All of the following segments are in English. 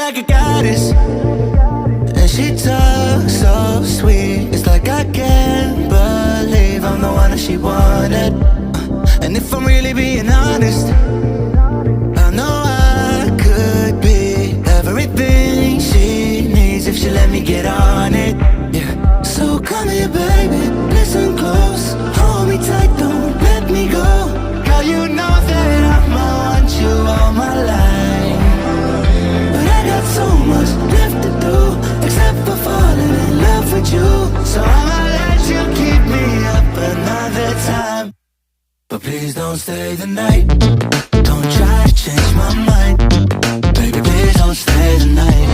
like a goddess, and she talks so sweet. It's like I can't believe I'm the one that she wanted. And if I'm really being honest, I know I could be everything she needs if she let me get on it. Yeah. So come here, baby, listen close, hold me tight, don't let me go. Girl, you know that I'ma want you all my life, but I got so much left to do, except for falling in love with you. So I'ma let you keep me up another time, but please don't stay the night. Don't try to change my mind, baby, please don't stay the night.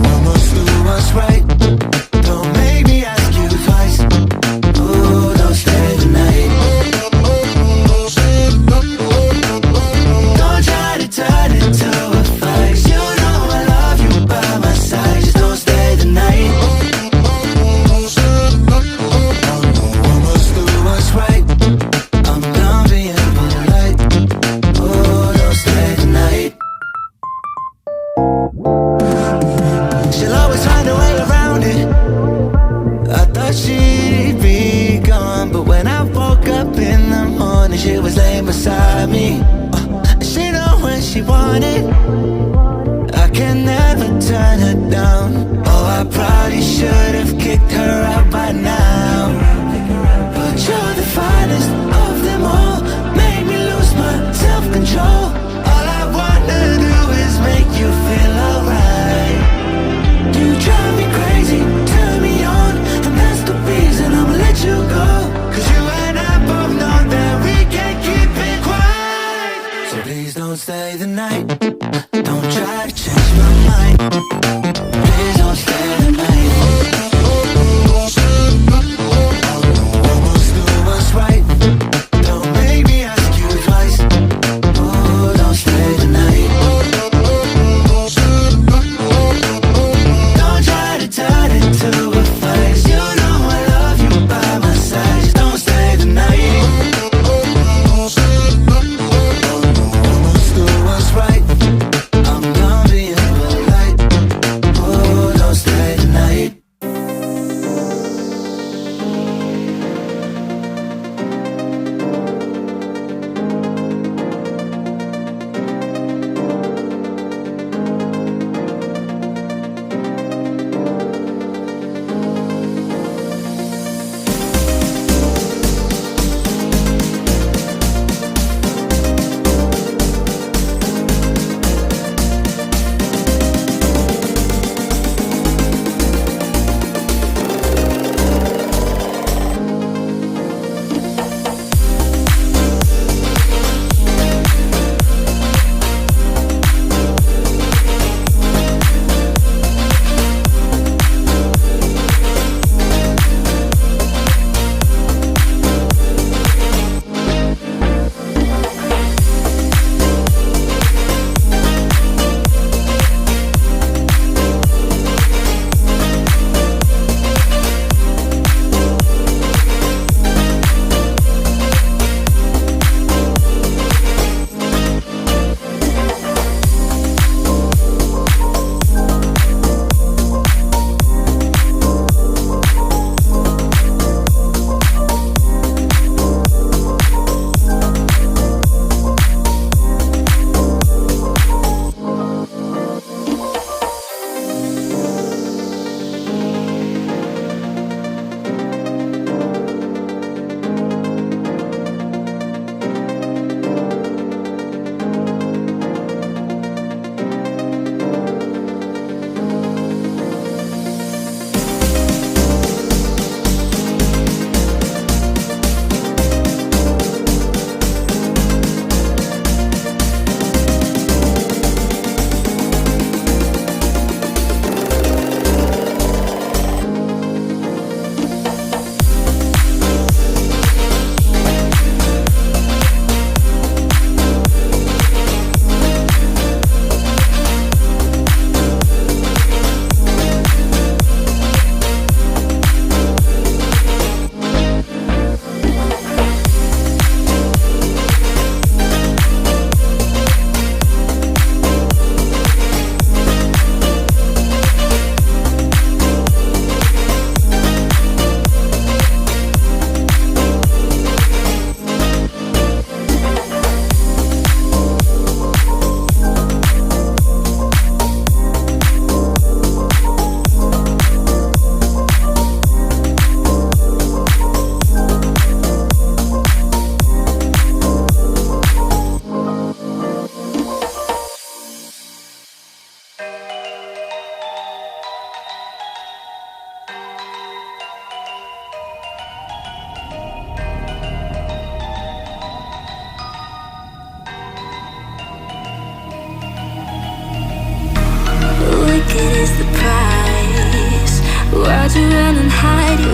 I must do what's right, don't make me ask you twice. Ooh, don't stay the night. Don't try to turn it to a fight. You know I love you by my side, just don't stay the night. I must do what's right, I'm done being polite. Ooh, don't stay the night. She'll always find a way around it. I thought she'd be gone, but when I woke up in the morning, she was laying beside me. She know when she wanted, I can never turn her down. Oh, I probably should have kicked her out by now, but you're the finest of them all, made me lose my self-control. All I wanna do is make you feel alright. You drive me crazy, turn me on, and that's the reason I'ma let you go. Cause you and I both know that we can't keep it quiet. So please don't stay the night, don't try to change my mind. Please don't stay the night. I must do what's right, don't make me ask you twice. Oh, don't stay the night. Don't try to turn it to a fight. You know I love you by my side, just don't stay the night. I must do what's right, I'm done being polite.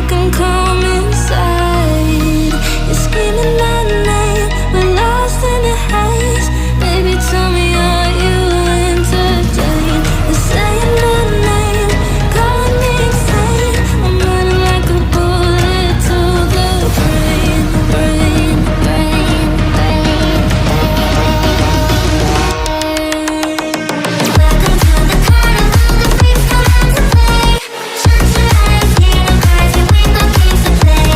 can come inside. You're screaming my name, we're lost in the haze. Baby, tell me, are you entertained? You're saying my name, calling me insane. I'm running like a bullet to the brain, brain, brain, brain. Welcome to the carnival, the freaks come out to play. Shut your eyes, hear the cries, and we got games to play.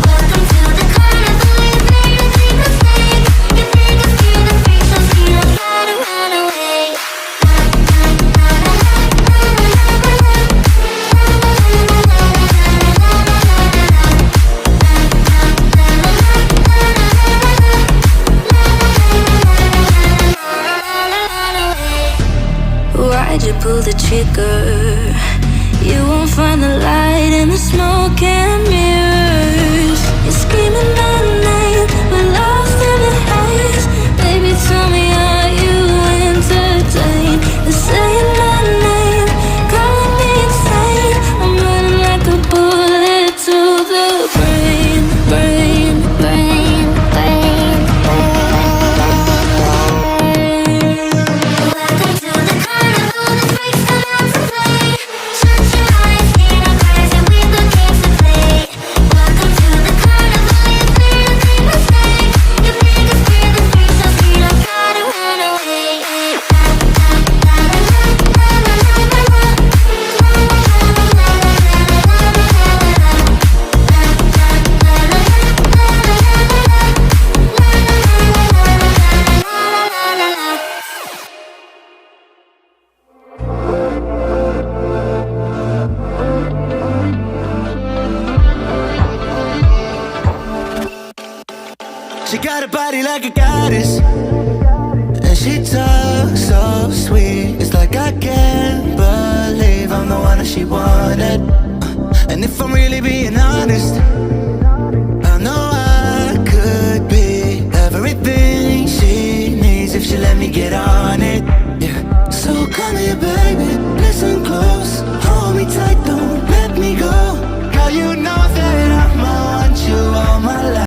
Welcome to the carnival, you made a big mistake. You think it's cute, the freaks don't see, don't try to run away. Why'd you pull the trigger? You won't find the light in the smoke and mirrors. You're screaming my name, we're lost in the haze. Baby, tell me, are you entertained? You're saying my name, calling me insane. I'm running like a bullet to the brain, brain, brain, brain, Welcome to the carnival, the freaks come out to play. Shut your eyes, hear the cries, and we got games to play. Welcome to the carnival, you made a big mistake. You think it's clear, the freaks don't see, don't try to run away. She got a body like a goddess, and she talks so sweet. It's like I can't believe I'm the one that she wanted. And if I'm really being honest, I know I could be everything she needs if she let me get on